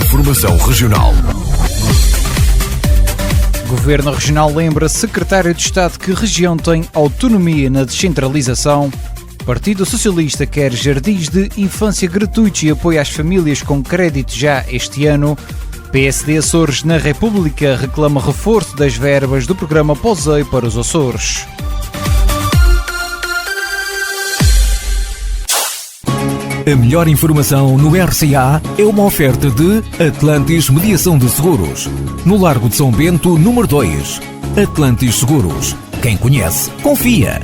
Informação Regional. Governo Regional lembra Secretário de Estado que a região tem autonomia na descentralização. Partido Socialista quer jardins de infância gratuitos e apoio às famílias com crédito já este ano. PSD Açores na República reclama reforço das verbas do programa POSEI para os Açores. A melhor informação no RCA é uma oferta de Atlantis Mediação de Seguros. No Largo de São Bento, número 2. Atlantis Seguros. Quem conhece, confia.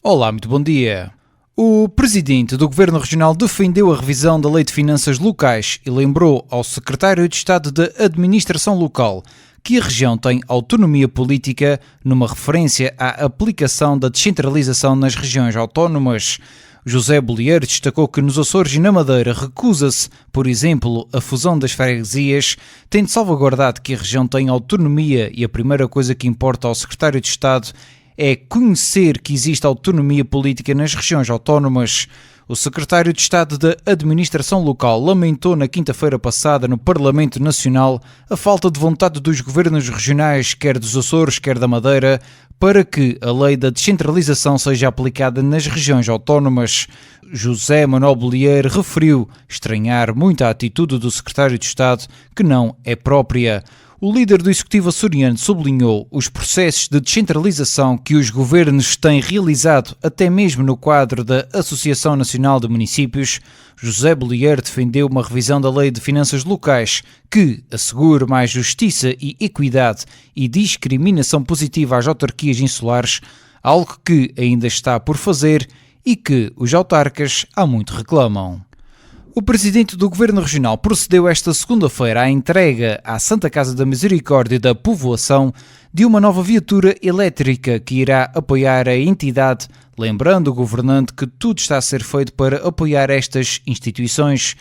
Olá, muito bom dia. O Presidente do Governo Regional defendeu a revisão da Lei de Finanças Locais e lembrou ao Secretário de Estado da Administração Local que a região tem autonomia política numa referência à aplicação da descentralização nas regiões autónomas. José Bolieiro destacou que nos Açores e na Madeira recusa-se, por exemplo, a fusão das freguesias, tendo salvaguardado que a região tem autonomia e a primeira coisa que importa ao Secretário de Estado é conhecer que existe autonomia política nas regiões autónomas. O Secretário de Estado da Administração Local lamentou na quinta-feira passada no Parlamento Nacional a falta de vontade dos governos regionais, quer dos Açores, quer da Madeira, para que a lei da descentralização seja aplicada nas regiões autónomas. José Manuel Bolieiro referiu estranhar muito a atitude do Secretário de Estado, que não é própria. O líder do Executivo açoriano sublinhou os processos de descentralização que os governos têm realizado até mesmo no quadro da Associação Nacional de Municípios. José Bolieiro defendeu uma revisão da Lei de Finanças Locais que assegure mais justiça e equidade e discriminação positiva às autarquias insulares, algo que ainda está por fazer e que os autarcas há muito reclamam. O Presidente do Governo Regional procedeu esta segunda-feira à entrega à Santa Casa da Misericórdia da Povoação de uma nova viatura elétrica que irá apoiar a entidade, lembrando o governante que tudo está a ser feito para apoiar estas instituições.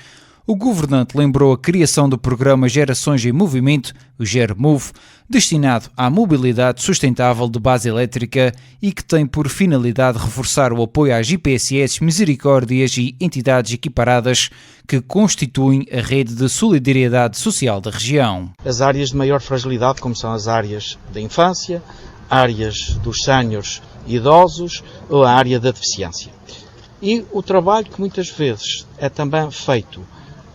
O governante lembrou a criação do programa Gerações em Movimento, o GERMOVE, destinado à mobilidade sustentável de base elétrica e que tem por finalidade reforçar o apoio às IPSS, misericórdias e entidades equiparadas que constituem a rede de solidariedade social da região. As áreas de maior fragilidade, como são as áreas da infância, áreas dos séniores e idosos ou a área da deficiência. E o trabalho que muitas vezes é também feito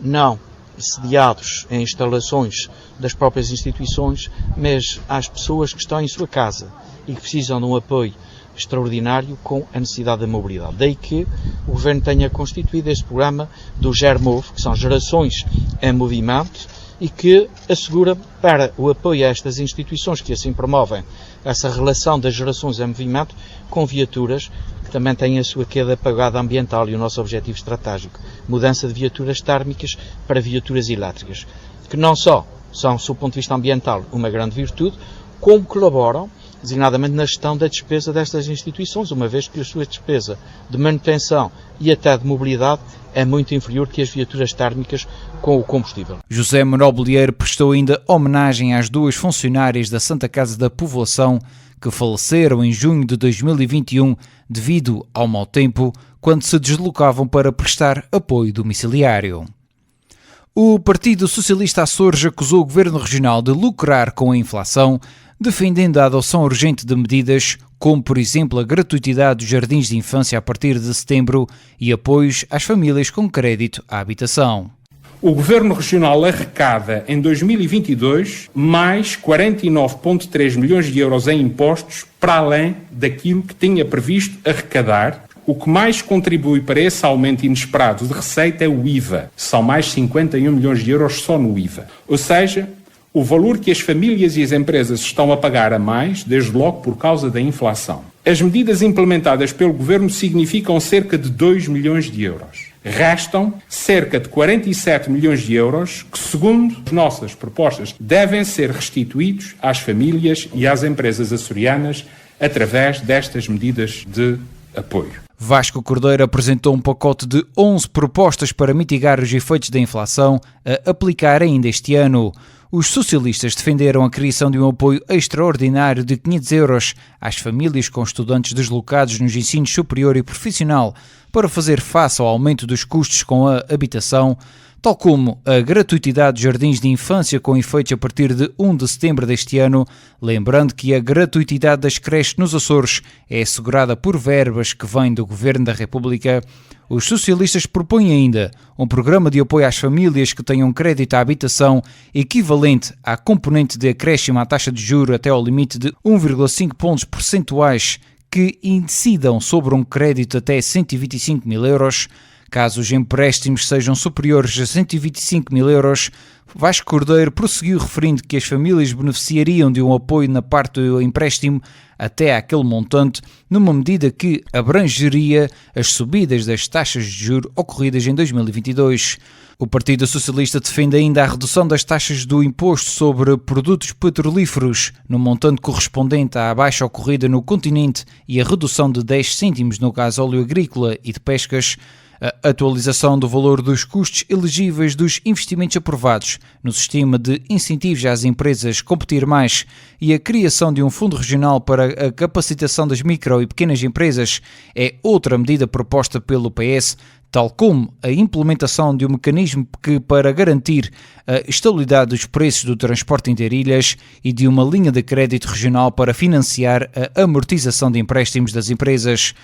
não sediados em instalações das próprias instituições, mas às pessoas que estão em sua casa e que precisam de um apoio extraordinário com a necessidade da mobilidade. Daí que o Governo tenha constituído este programa do GERMOVE, que são Gerações em Movimento, e que assegura para o apoio a estas instituições que assim promovem essa relação das gerações em movimento com viaturas que também têm a sua queda pagada ambiental e o nosso objetivo estratégico, mudança de viaturas térmicas para viaturas elétricas, que não só são, sob o ponto de vista ambiental, uma grande virtude, como colaboram designadamente na gestão da despesa destas instituições, uma vez que a sua despesa de manutenção e até de mobilidade é muito inferior que as viaturas térmicas com o combustível. José Manuel Bolieiro prestou ainda homenagem às duas funcionárias da Santa Casa da Povoação que faleceram em junho de 2021 devido ao mau tempo, quando se deslocavam para prestar apoio domiciliário. O Partido Socialista Açores acusou o Governo Regional de lucrar com a inflação, defendendo a adoção urgente de medidas como, por exemplo, a gratuitidade dos jardins de infância a partir de setembro e apoios às famílias com crédito à habitação. O Governo Regional arrecada em 2022 mais 49,3 milhões de euros em impostos para além daquilo que tinha previsto arrecadar. O que mais contribui para esse aumento inesperado de receita é o IVA. São mais 51 milhões de euros só no IVA. Ou seja, o valor que as famílias e as empresas estão a pagar a mais, desde logo por causa da inflação. As medidas implementadas pelo Governo significam cerca de 2 milhões de euros. Restam cerca de 47 milhões de euros que, segundo as nossas propostas, devem ser restituídos às famílias e às empresas açorianas através destas medidas de apoio. Vasco Cordeiro apresentou um pacote de 11 propostas para mitigar os efeitos da inflação a aplicar ainda este ano. Os socialistas defenderam a criação de um apoio extraordinário de 500 euros às famílias com estudantes deslocados nos ensinos superior e profissional para fazer face ao aumento dos custos com a habitação, tal como a gratuitidade de jardins de infância com efeitos a partir de 1 de setembro deste ano, lembrando que a gratuitidade das creches nos Açores é assegurada por verbas que vêm do Governo da República. Os socialistas propõem ainda um programa de apoio às famílias que tenham crédito à habitação equivalente à componente de acréscimo à taxa de juros até ao limite de 1,5 pontos percentuais que incidam sobre um crédito até 125 mil euros. Caso os empréstimos sejam superiores a 125 mil euros, Vasco Cordeiro prosseguiu referindo que as famílias beneficiariam de um apoio na parte do empréstimo até àquele montante, numa medida que abrangeria as subidas das taxas de juros ocorridas em 2022. O Partido Socialista defende ainda a redução das taxas do imposto sobre produtos petrolíferos, no montante correspondente à baixa ocorrida no continente e a redução de 10 cêntimos no gasóleo agrícola e de pescas, a atualização do valor dos custos elegíveis dos investimentos aprovados no sistema de incentivos às empresas competir mais e a criação de um fundo regional para a capacitação das micro e pequenas empresas é outra medida proposta pelo PS, tal como a implementação de um mecanismo que para garantir a estabilidade dos preços do transporte interilhas e de uma linha de crédito regional para financiar a amortização de empréstimos das empresas.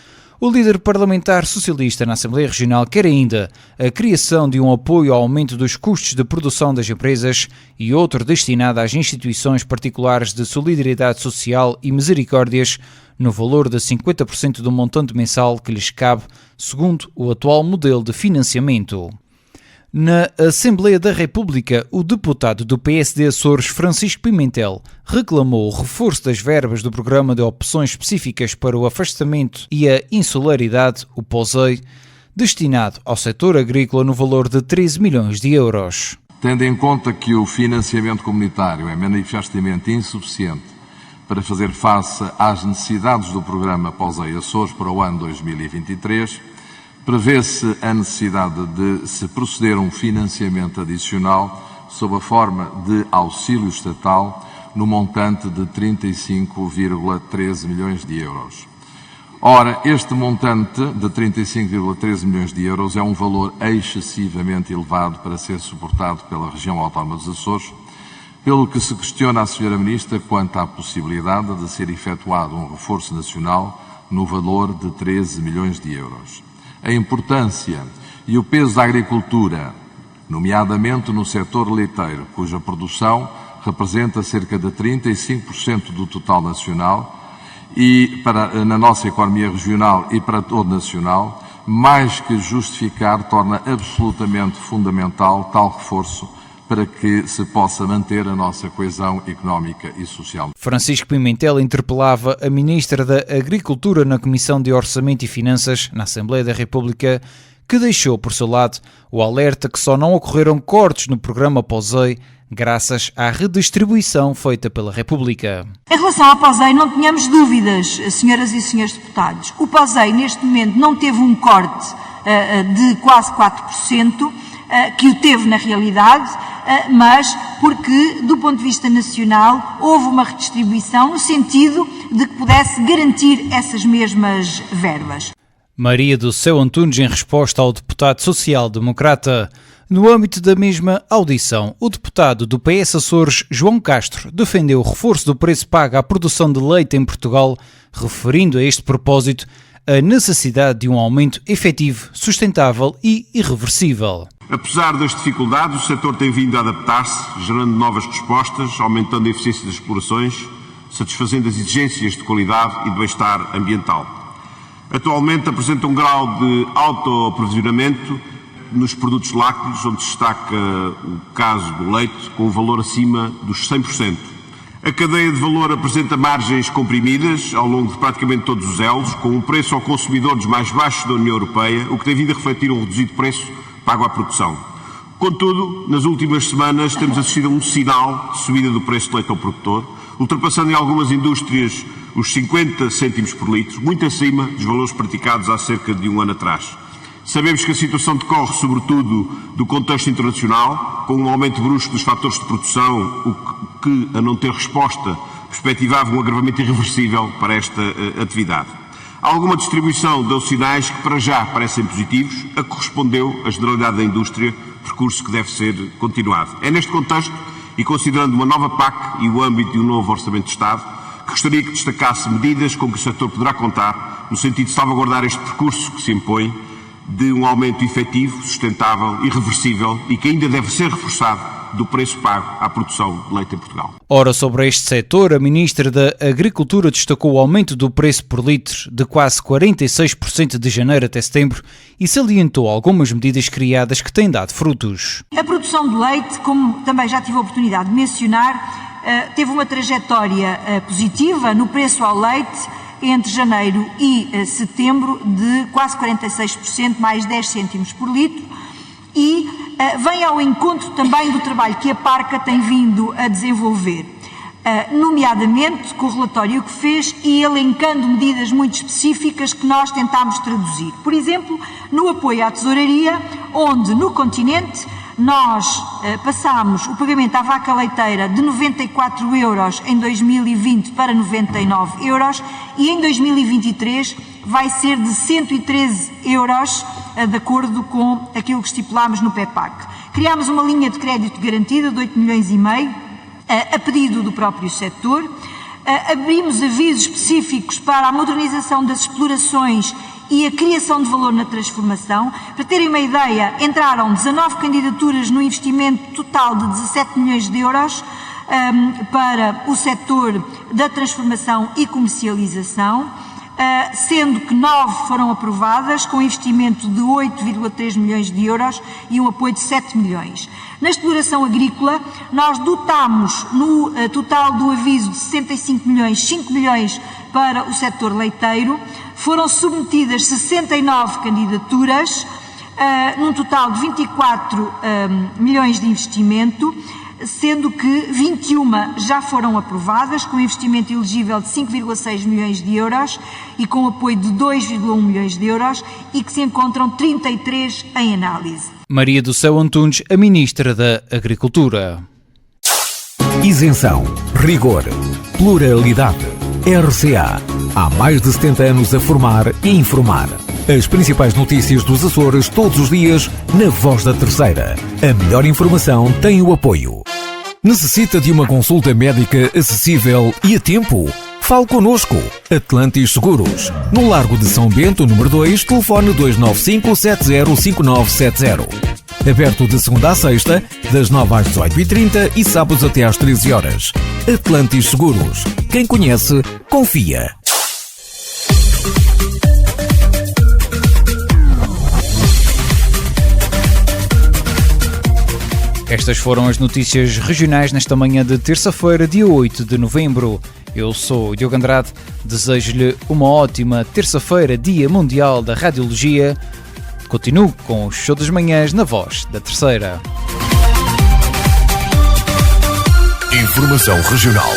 O líder parlamentar socialista na Assembleia Regional quer ainda a criação de um apoio ao aumento dos custos de produção das empresas e outro destinado às instituições particulares de solidariedade social e misericórdias, no valor de 50% do montante mensal que lhes cabe, segundo o atual modelo de financiamento. Na Assembleia da República, o deputado do PSD Açores, Francisco Pimentel, reclamou o reforço das verbas do Programa de Opções Específicas para o Afastamento e a Insularidade, o POSEI, destinado ao setor agrícola no valor de 13 milhões de euros. Tendo em conta que o financiamento comunitário é manifestamente insuficiente para fazer face às necessidades do Programa POSEI Açores para o ano 2023, prevê-se a necessidade de se proceder a um financiamento adicional sob a forma de auxílio estatal no montante de 35,13 milhões de euros. Ora, este montante de 35,13 milhões de euros é um valor excessivamente elevado para ser suportado pela região autónoma dos Açores, pelo que se questiona a Sra. Ministra quanto à possibilidade de ser efetuado um reforço nacional no valor de 13 milhões de euros. A importância e o peso da agricultura, nomeadamente no setor leiteiro, cuja produção representa cerca de 35% do total nacional e na nossa economia regional e para todo nacional, mais que justificar, torna absolutamente fundamental tal reforço para que se possa manter a nossa coesão económica e social. Francisco Pimentel interpelava a Ministra da Agricultura na Comissão de Orçamento e Finanças, na Assembleia da República, que deixou, por seu lado, o alerta que só não ocorreram cortes no programa POSEI graças à redistribuição feita pela República. Em relação ao POSEI, não tenhamos dúvidas, senhoras e senhores deputados. O POSEI, neste momento, não teve um corte de quase 4%, que o teve na realidade, mas porque, do ponto de vista nacional, houve uma redistribuição no sentido de que pudesse garantir essas mesmas verbas. Maria do Céu Antunes, em resposta ao deputado social-democrata. No âmbito da mesma audição, o deputado do PS Açores, João Castro, defendeu o reforço do preço pago à produção de leite em Portugal, referindo a este propósito a necessidade de um aumento efetivo, sustentável e irreversível. Apesar das dificuldades, o setor tem vindo a adaptar-se, gerando novas respostas, aumentando a eficiência das explorações, satisfazendo as exigências de qualidade e de bem-estar ambiental. Atualmente apresenta um grau de autoaprovisionamento nos produtos lácteos, onde se destaca o caso do leite, com um valor acima dos 100%. A cadeia de valor apresenta margens comprimidas ao longo de praticamente todos os elos, com um preço ao consumidor dos mais baixos da União Europeia, o que tem vindo a refletir um reduzido preço pago à produção. Contudo, nas últimas semanas temos assistido a um sinal de subida do preço de leite ao produtor, ultrapassando em algumas indústrias os 50 cêntimos por litro, muito acima dos valores praticados há cerca de um ano atrás. Sabemos que a situação decorre, sobretudo, do contexto internacional, com um aumento brusco dos fatores de produção, o que, a não ter resposta, perspectivava um agravamento irreversível para esta atividade. Há alguma distribuição deu sinais que para já parecem positivos, a que correspondeu a generalidade da indústria, percurso que deve ser continuado. É neste contexto, e considerando uma nova PAC e o âmbito de um novo Orçamento de Estado, que gostaria que destacasse medidas com que o setor poderá contar, no sentido de salvaguardar este percurso que se impõe, de um aumento efetivo, sustentável e reversível e que ainda deve ser reforçado do preço pago à produção de leite em Portugal. Ora, sobre este setor, a Ministra da Agricultura destacou o aumento do preço por litro de quase 46% de janeiro até setembro e salientou algumas medidas criadas que têm dado frutos. A produção de leite, como também já tive a oportunidade de mencionar, teve uma trajetória positiva no preço ao leite entre janeiro e setembro de quase 46%, mais 10 cêntimos por litro, e vem ao encontro também do trabalho que a PARCA tem vindo a desenvolver, nomeadamente com o relatório que fez e elencando medidas muito específicas que nós tentámos traduzir. Por exemplo, no apoio à tesouraria, onde no continente nós passámos o pagamento à vaca leiteira de 94 euros em 2020 para 99 euros e em 2023 vai ser de 113 euros, de acordo com aquilo que estipulámos no PEPAC. Criámos uma linha de crédito garantida de 8,5 milhões, a pedido do próprio setor. Abrimos avisos específicos para a modernização das explorações e a criação de valor na transformação. Para terem uma ideia, entraram 19 candidaturas no investimento total de 17 milhões de euros para o setor da transformação e comercialização, sendo que 9 foram aprovadas, com investimento de 8,3 milhões de euros e um apoio de 7 milhões. Na exploração agrícola, nós dotámos no total do aviso de 65 milhões, 5 milhões para o setor leiteiro, foram submetidas 69 candidaturas, num total de 24 milhões de investimento, sendo que 21 já foram aprovadas, com investimento elegível de 5,6 milhões de euros e com apoio de 2,1 milhões de euros e que se encontram 33 em análise. Maria do Céu Antunes, a Ministra da Agricultura. Isenção, rigor, pluralidade. RCA. Há mais de 70 anos a formar e informar. As principais notícias dos Açores todos os dias na Voz da Terceira. A melhor informação tem o apoio. Necessita de uma consulta médica acessível e a tempo? Fale connosco. Atlantis Seguros. No Largo de São Bento, número 2, telefone 295-705970. Aberto de segunda a sexta, das 9 às 18h30 e sábados até às 13 horas. Atlantis Seguros. Quem conhece, confia. Estas foram as notícias regionais nesta manhã de terça-feira, dia 8 de novembro. Eu sou o Diogo Andrade, desejo-lhe uma ótima terça-feira, Dia Mundial da Radiologia. Continuo com o Show das Manhãs na Voz da Terceira. Informação Regional.